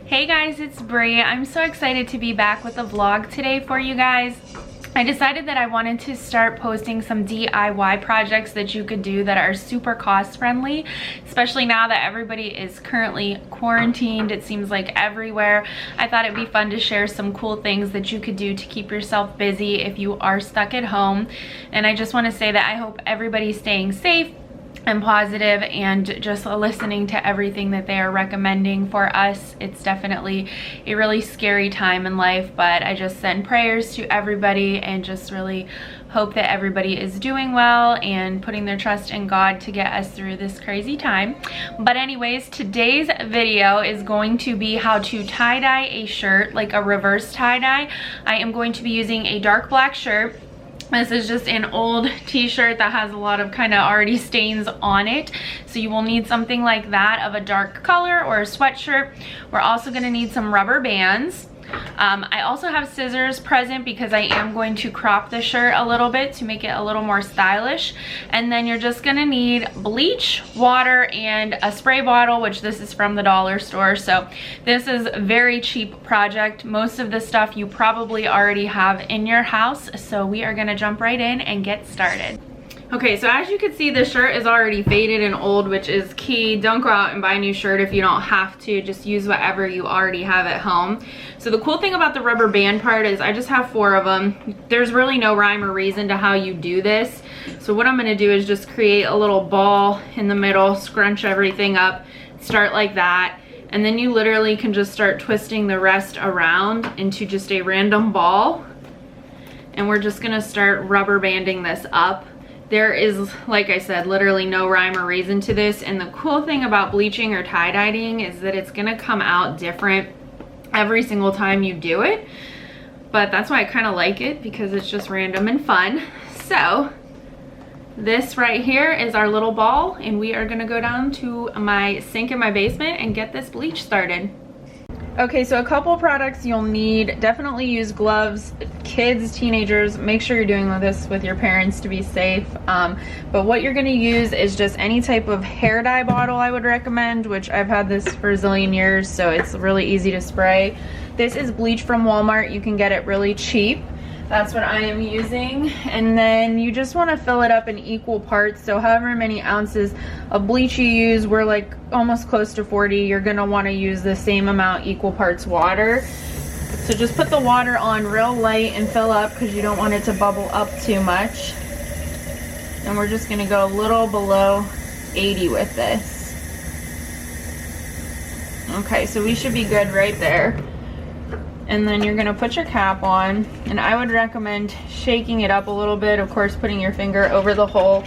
Hey guys, it's Brie. I'm so excited to be back with a vlog today for you guys. I decided that I wanted to start posting some DIY projects that you could do that are super cost friendly, especially now that everybody is currently quarantined. It seems like everywhere. I thought it'd be fun to share some cool things that you could do to keep yourself busy if you are stuck at home. And I just want to say that I hope everybody's staying safe and positive and just listening to everything that they are recommending for us. It's definitely a really scary time in life, but I just send prayers to everybody and just really hope that everybody is doing well and putting their trust in God to get us through this crazy time. But anyways, today's video is going to be how to tie-dye a shirt, like a reverse tie-dye. I am going to be using a dark black shirt. This is just an old t-shirt that has a lot of kind of already stains on it. So you will need something like that of a dark color or a sweatshirt. We're also going to need some rubber bands. I also have scissors present because I am going to crop the shirt a little bit to make it a little more stylish. And then you're just going to need bleach, water, and a spray bottle, which this is from the dollar store. So this is a very cheap project. Most of the stuff you probably already have in your house. So we are going to jump right in and get started. Okay, so as you can see, the shirt is already faded and old, which is key. Don't go out and buy a new shirt if you don't have to. Just use whatever you already have at home. So the cool thing about the rubber band part is I just have 4 of them. There's really no rhyme or reason to how you do this. So what I'm going to do is just create a little ball in the middle, scrunch everything up, start like that. And then you literally can just start twisting the rest around into just a random ball. And we're just going to start rubber banding this up. There is, like I said, literally no rhyme or reason to this. And the cool thing about bleaching or tie-dyeing is that it's gonna come out different every single time you do it. But that's why I kind of like it, because it's just random and fun. So this right here is our little ball, and we are gonna go down to my sink in my basement and get this bleach started. Okay, so a couple products you'll need. Definitely use gloves. Kids, teenagers, make sure you're doing this with your parents to be safe. But what you're gonna use is just any type of hair dye bottle, I would recommend, which I've had this for a zillion years, so it's really easy to spray. This is bleach from Walmart. You can get it really cheap. That's what I am using. And then you just want to fill it up in equal parts. So however many ounces of bleach you use, we're like almost close to 40. You're going to want to use the same amount, equal parts water. So just put the water on real light and fill up, because you don't want it to bubble up too much. And we're just going to go a little below 80 with this. Okay, so we should be good right there. And then you're gonna put your cap on, and I would recommend shaking it up a little bit, of course putting your finger over the hole.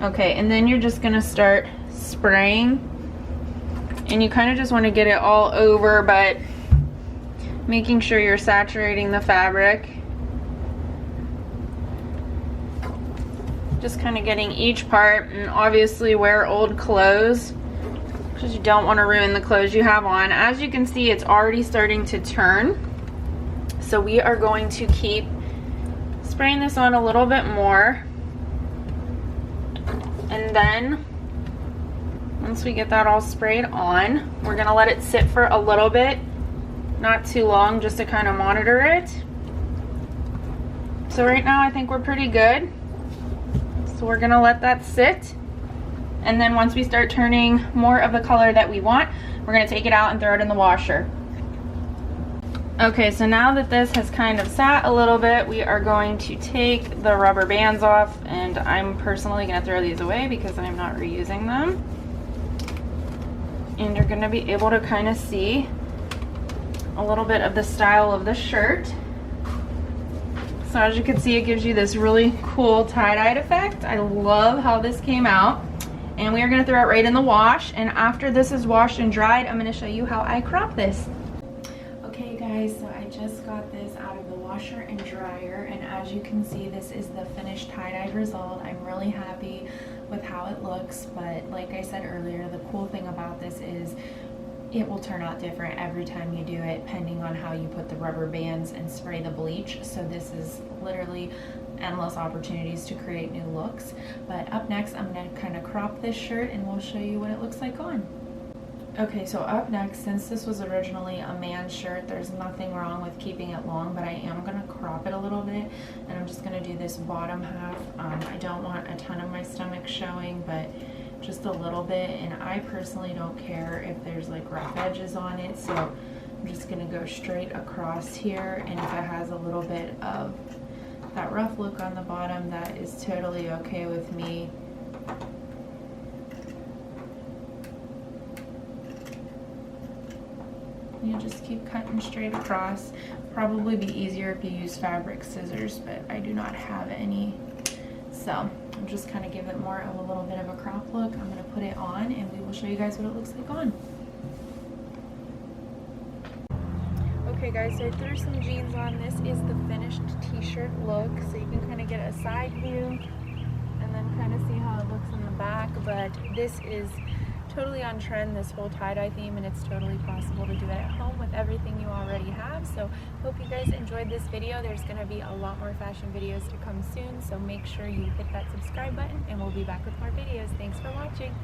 Okay, and then you're just gonna start spraying, and you kind of just want to get it all over, but making sure you're saturating the fabric. Just kind of getting each part, and obviously wear old clothes, because you don't want to ruin the clothes you have on. As you can see, it's already starting to turn. So we are going to keep spraying this on a little bit more. And then once we get that all sprayed on, we're going to let it sit for a little bit, not too long, just to kind of monitor it. So right now I think we're pretty good. So we're going to let that sit. And then once we start turning more of the color that we want, we're going to take it out and throw it in the washer. Okay, so now that this has kind of sat a little bit, we are going to take the rubber bands off, and I'm personally going to throw these away because I'm not reusing them. And you're going to be able to kind of see a little bit of the style of the shirt. So as you can see, it gives you this really cool tie-dyed effect. I love how this came out. And we are going to throw it right in the wash, and after this is washed and dried, I'm going to show you how I crop this. Okay guys, so I just got this out of the washer and dryer, and as you can see, this is the finished tie-dyed result. I'm really happy with how it looks, but like I said earlier, the cool thing about this is it will turn out different every time you do it, depending on how you put the rubber bands and spray the bleach. So this is literally endless opportunities to create new looks. But up next, I'm gonna kind of crop this shirt and we'll show you what it looks like on. Okay, so up next, since this was originally a man's shirt, there's nothing wrong with keeping it long, but I am gonna crop it a little bit, and I'm just gonna do this bottom half. I don't want a ton of my stomach showing, but just a little bit, and I personally don't care if there's like rough edges on it, so I'm just gonna go straight across here, and if it has a little bit of that rough look on the bottom, that is totally okay with me. You just keep cutting straight across. Probably be easier if you use fabric scissors, but I do not have any. So I'm just kind of give it more of a little bit of a crop look. I'm gonna put it on and we will show you guys what it looks like on. Okay guys, so I threw some jeans on. This is the finished t-shirt look. So you can kind of get a side view and then kind of see how it looks in the back. But this is totally on trend, this whole tie-dye theme, and it's totally possible to do it at home with everything you already have. So hope you guys enjoyed this video. There's going to be a lot more fashion videos to come soon, so make sure you hit that subscribe button and we'll be back with more videos. Thanks for watching.